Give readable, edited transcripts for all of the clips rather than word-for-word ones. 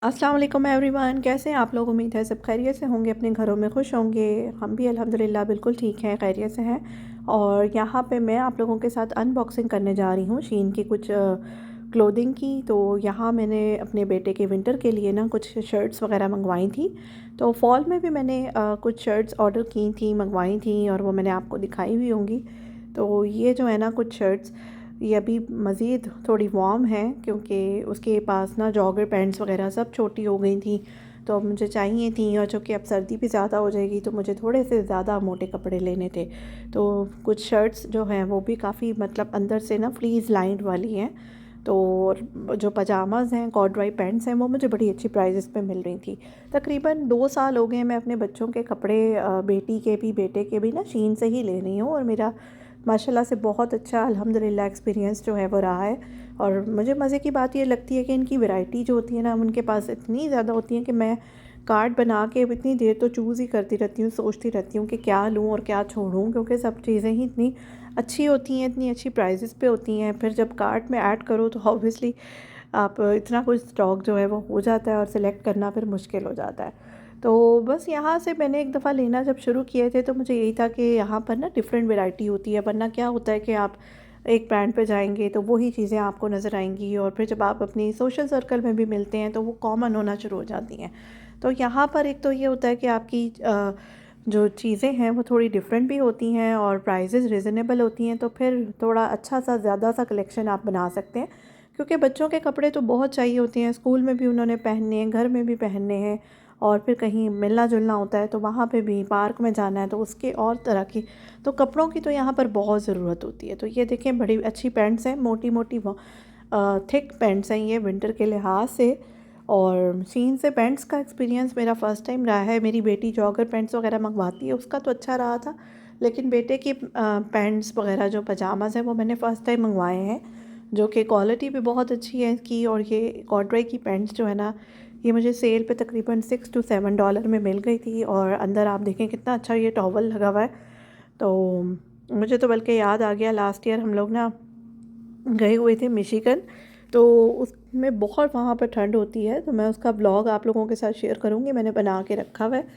अस्सलाम वालेकुम एवरीवन, कैसे हैं आप लोग। उम्मीद है सब खैरियत से होंगे, अपने घरों में खुश होंगे। हम भी अल्हम्दुलिल्लाह बिल्कुल ठीक हैं, खैरियत से हैं। और यहाँ पे मैं आप लोगों के साथ अनबॉक्सिंग करने जा रही हूँ शीन की कुछ क्लोथिंग की। तो यहाँ मैंने अपने बेटे के विंटर के लिए ना कुछ शर्ट्स वगैरह मंगवाई थी। तो फॉल में भी मैंने कुछ शर्ट्स ऑर्डर की थी, मंगवाई थी, और वो मैंने आपको दिखाई हुई होंगी। तो ये जो है ना कुछ शर्ट्स, ये अभी मज़ीद थोड़ी वार्म है क्योंकि उसके पास ना जॉगर पैंट्स वगैरह सब छोटी हो गई थी। तो अब मुझे चाहिए थी, और चूँकि अब सर्दी भी ज़्यादा हो जाएगी तो मुझे थोड़े से ज़्यादा मोटे कपड़े लेने थे। तो कुछ शर्ट्स जो हैं वो भी काफ़ी मतलब अंदर से ना फ्लीज लाइंड वाली हैं। तो जो पजामाज़ हैं, कॉर्डवाई पैंट्स हैं, वो मुझे बड़ी अच्छी प्राइजेस पे मिल रही थी। तकरीबन 2 साल हो गए मैं अपने बच्चों के कपड़े, बेटी के भी बेटे के भी ना शीन से ही ले रही हूँ, और मेरा माशाल्लाह से बहुत अच्छा अल्हम्दुलिल्लाह एक्सपीरियंस जो है वो रहा है। और मुझे मज़े की बात ये लगती है कि इनकी वैरायटी जो होती है ना, उनके पास इतनी ज़्यादा होती है कि मैं कार्ड बना के इतनी देर तो चूज़ ही करती रहती हूँ, सोचती रहती हूँ कि क्या लूँ और क्या छोड़ूँ, क्योंकि सब चीज़ें ही इतनी अच्छी होती हैं, इतनी अच्छी प्राइजेस पे होती हैं। फिर जब कार्ट में ऐड करो तो ऑब्वियसली आप इतना कुछ स्टॉक जो है वो हो जाता है, और सिलेक्ट करना फिर मुश्किल हो जाता है। तो बस यहाँ से मैंने एक दफ़ा लेना जब शुरू किए थे तो मुझे यही था कि यहाँ पर ना डिफरेंट वैरायटी होती है, वरना क्या होता है कि आप एक ब्रांड पे जाएंगे तो वही चीज़ें आपको नज़र आएंगी, और फिर जब आप अपनी सोशल सर्कल में भी मिलते हैं तो वो कॉमन होना शुरू हो जाती हैं। तो यहाँ पर एक तो ये होता है कि आपकी जो चीज़ें हैं वो थोड़ी डिफरेंट भी होती हैं, और प्राइजेज़ रिजनेबल होती हैं, तो फिर थोड़ा अच्छा सा ज़्यादा सा कलेक्शन आप बना सकते हैं। क्योंकि बच्चों के कपड़े तो बहुत चाहिए होते हैं, स्कूल में भी उन्होंने पहनने हैं, घर में भी पहनने हैं, और फिर कहीं मिलना जुलना होता है तो वहाँ पे भी, पार्क में जाना है तो उसके और तरह की। तो कपड़ों की तो यहाँ पर बहुत ज़रूरत होती है। तो ये देखें, बड़ी अच्छी पैंट्स हैं, मोटी मोटी थिक पैंट्स हैं ये विंटर के लिहाज से। और शीन से पैंट्स का एक्सपीरियंस मेरा फ़र्स्ट टाइम रहा है। मेरी बेटी जॉगर पैंट्स वगैरह मंगवाती है, उसका तो अच्छा रहा था, लेकिन बेटे की पैंट्स वगैरह जो पजामाज़ हैं वो मैंने फ़र्स्ट टाइम मंगवाए हैं, जो कि क्वालिटी भी बहुत अच्छी है इसकी। और ये कॉर्डवाई की पैंट्स जो है ना, ये मुझे सेल पे तकरीबन $6 to $7 में मिल गई थी। और अंदर आप देखें कितना अच्छा ये टॉवल लगा हुआ है। तो मुझे तो बल्कि याद आ गया, लास्ट ईयर हम लोग ना गए हुए थे मिशिगन, तो उसमें बहुत वहाँ पर ठंड होती है। तो मैं उसका ब्लॉग आप लोगों के साथ शेयर करूँगी, मैंने बना के रखा हुआ है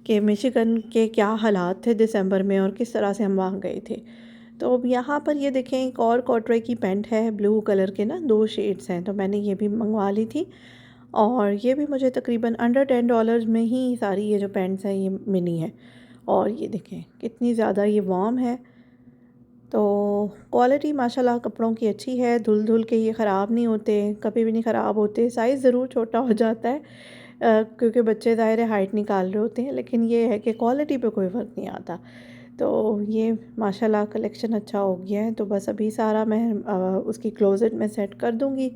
कि मिशिगन के क्या हालात थे दिसंबर में और किस तरह से हम वहाँ गए थे। तो अब यहाँ पर ये देखें, एक और कॉटरे की पैंट है, ब्लू कलर के ना 2 शेड्स हैं, तो मैंने ये भी मंगवा ली थी। और ये भी मुझे तकरीबन अंडर $10 में ही सारी ये जो पैंट्स हैं ये मिली हैं। और ये देखें कितनी ज़्यादा ये वार्म है। तो क्वालिटी माशाल्लाह कपड़ों की अच्छी है, धुल धुल के ये ख़राब नहीं होते, कभी भी नहीं ख़राब होते। साइज़ ज़रूर छोटा हो जाता है, क्योंकि बच्चे ज़ाहिर है हाइट निकाल रहे होते हैं, लेकिन ये है कि क्वालिटी पे कोई फ़र्क नहीं आता। तो ये माशाल्लाह कलेक्शन अच्छा हो गया है। तो बस अभी सारा मैं उसकी क्लोज़ेट में सेट कर दूँगी।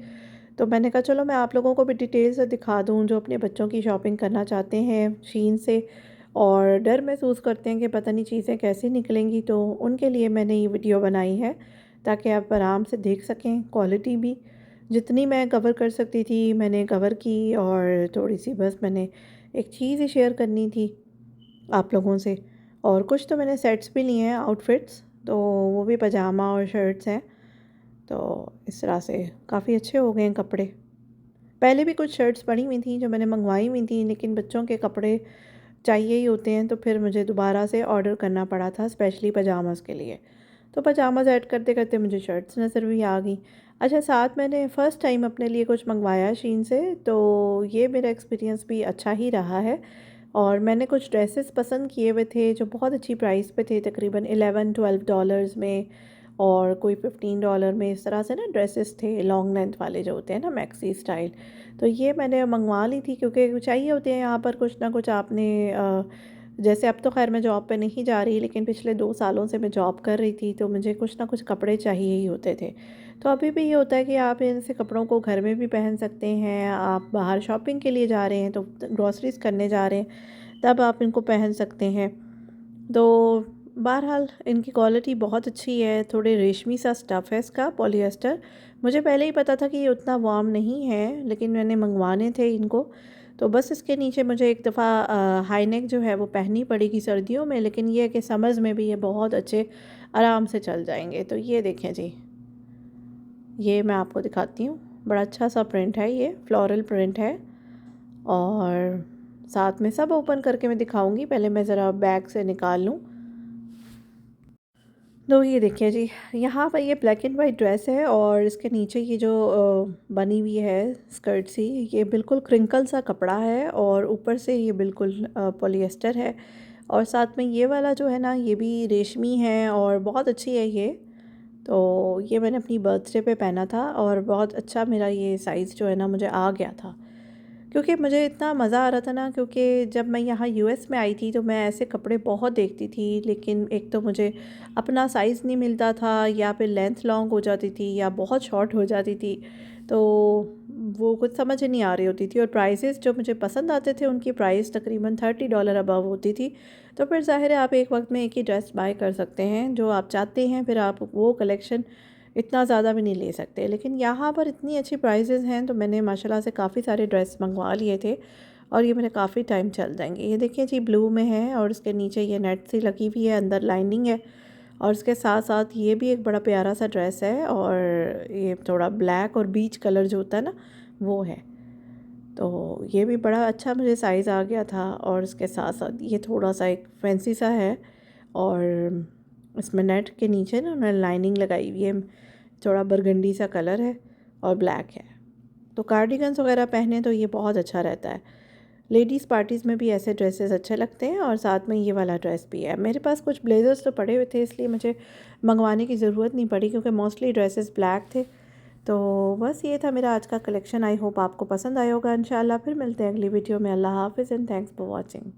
तो मैंने कहा चलो मैं आप लोगों को भी डिटेल से दिखा दूँ, जो अपने बच्चों की शॉपिंग करना चाहते हैं शीन से और डर महसूस करते हैं कि पता नहीं चीज़ें कैसी निकलेंगी, तो उनके लिए मैंने ये वीडियो बनाई है, ताकि आप आराम से देख सकें। क्वालिटी भी जितनी मैं कवर कर सकती थी मैंने कवर की, और थोड़ी सी बस मैंने एक चीज़ ही शेयर करनी थी आप लोगों से। और कुछ तो मैंने सेट्स भी लिए हैं, आउटफिट्स, तो वो भी पजामा और शर्ट्स हैं। तो इस तरह से काफ़ी अच्छे हो गए हैं कपड़े। पहले भी कुछ शर्ट्स पड़ी हुई थी जो मैंने मंगवाई हुई थी, लेकिन बच्चों के कपड़े चाहिए ही होते हैं, तो फिर मुझे दोबारा से ऑर्डर करना पड़ा था स्पेशली पजामाज़ के लिए। तो पजामाज़ ऐड करते करते मुझे शर्ट्स नज़र भी आ गई। अच्छा, साथ मैंने फ़र्स्ट टाइम अपने लिए कुछ मंगवाया शीन से, तो ये मेरा एक्सपीरियंस भी अच्छा ही रहा है। और मैंने कुछ ड्रेसेस पसंद किए हुए थे जो बहुत अच्छी प्राइस पे थे, तकरीबन $11-12 में, और कोई $15 में, इस तरह से ना ड्रेसेस थे लॉन्ग लेंथ वाले जो होते हैं ना, मैक्सी स्टाइल। तो ये मैंने मंगवा ली थी, क्योंकि चाहिए होते हैं यहाँ पर कुछ ना कुछ आपने जैसे अब तो खैर मैं जॉब पे नहीं जा रही, लेकिन पिछले 2 सालों से मैं जॉब कर रही थी, तो मुझे कुछ ना कुछ कपड़े चाहिए ही होते थे। तो अभी भी ये होता है कि आप ऐसे कपड़ों को घर में भी पहन सकते हैं, आप बाहर शॉपिंग के लिए जा रहे हैं, तो ग्रॉसरीज करने जा रहे हैं, तब आप इनको पहन सकते हैं। तो बहरहाल इनकी क्वालिटी बहुत अच्छी है, थोड़े रेशमी सा स्टफ़ है इसका, पॉलिएस्टर। मुझे पहले ही पता था कि ये उतना वार्म नहीं है, लेकिन मैंने मंगवाने थे इनको। तो बस इसके नीचे मुझे एक दफ़ा हाई नेक जो है वो पहननी पड़ेगी सर्दियों में, लेकिन ये है कि समर्स में भी ये बहुत अच्छे आराम से चल जाएंगे। तो ये देखें जी, ये मैं आपको दिखाती हूँ, बड़ा अच्छा सा प्रिंट है, ये फ्लोरल प्रिंट है। और साथ में सब ओपन करके मैं दिखाऊंगी। पहले मैं ज़रा बैग से निकाल लूँ। तो ये देखिए जी, यहाँ पर ये ब्लैक एंड वाइट ड्रेस है और इसके नीचे ये जो बनी हुई है स्कर्ट सी, ये बिल्कुल क्रिंकल सा कपड़ा है और ऊपर से ये बिल्कुल पॉलिएस्टर है। और साथ में ये वाला जो है ना, ये भी रेशमी है और बहुत अच्छी है ये। तो ये मैंने अपनी बर्थडे पे पहना था और बहुत अच्छा मेरा ये साइज़ जो है ना मुझे आ गया था, क्योंकि मुझे इतना मज़ा आ रहा था ना। क्योंकि जब मैं यहाँ यूएस में आई थी तो मैं ऐसे कपड़े बहुत देखती थी, लेकिन एक तो मुझे अपना साइज़ नहीं मिलता था, या फिर लेंथ लॉन्ग हो जाती थी या बहुत शॉर्ट हो जाती थी। तो वो कुछ समझ ही नहीं आ रही होती थी, और प्राइसेस जो मुझे पसंद आते थे उनकी प्राइस तकरीबन $30 अबव होती थी। तो फिर ज़ाहिर है आप एक वक्त में एक ही ड्रेस बाय कर सकते हैं जो आप चाहते हैं, फिर आप वो कलेक्शन इतना ज़्यादा भी नहीं ले सकते। लेकिन यहाँ पर इतनी अच्छी प्राइसेस हैं तो मैंने माशाल्लाह से काफ़ी सारे ड्रेस मंगवा लिए थे और ये मेरे काफ़ी टाइम चल जाएंगे। ये देखिए जी, ब्लू में है और उसके नीचे ये नेट सी लगी हुई है, अंदर लाइनिंग है। और उसके साथ साथ ये भी एक बड़ा प्यारा सा ड्रेस है और ये थोड़ा ब्लैक और बीच कलर जो होता है ना, वो है। तो ये भी बड़ा अच्छा मुझे साइज़ आ गया था। और इसके साथ साथ ये थोड़ा सा एक फैंसी सा है और इसमें नेट के नीचे ना उन्होंने लाइनिंग लगाई हुई है, थोड़ा बरगंडी सा कलर है और ब्लैक है। तो कार्डिगन्स वगैरह पहने तो ये बहुत अच्छा रहता है। लेडीज़ पार्टीज़ में भी ऐसे ड्रेसेस अच्छे लगते हैं और साथ में ये वाला ड्रेस भी है। मेरे पास कुछ ब्लेज़र्स तो पड़े हुए थे, इसलिए मुझे मंगवाने की ज़रूरत नहीं पड़ी, क्योंकि मोस्टली ड्रेसेस ब्लैक थे। तो बस ये था मेरा आज का कलेक्शन। आई होप आपको पसंद आया होगा। इंशाल्लाह फिर मिलते हैं अगली वीडियो में। अल्लाह हाफ़िज़ एंड थैंक्स फॉर वॉचिंग।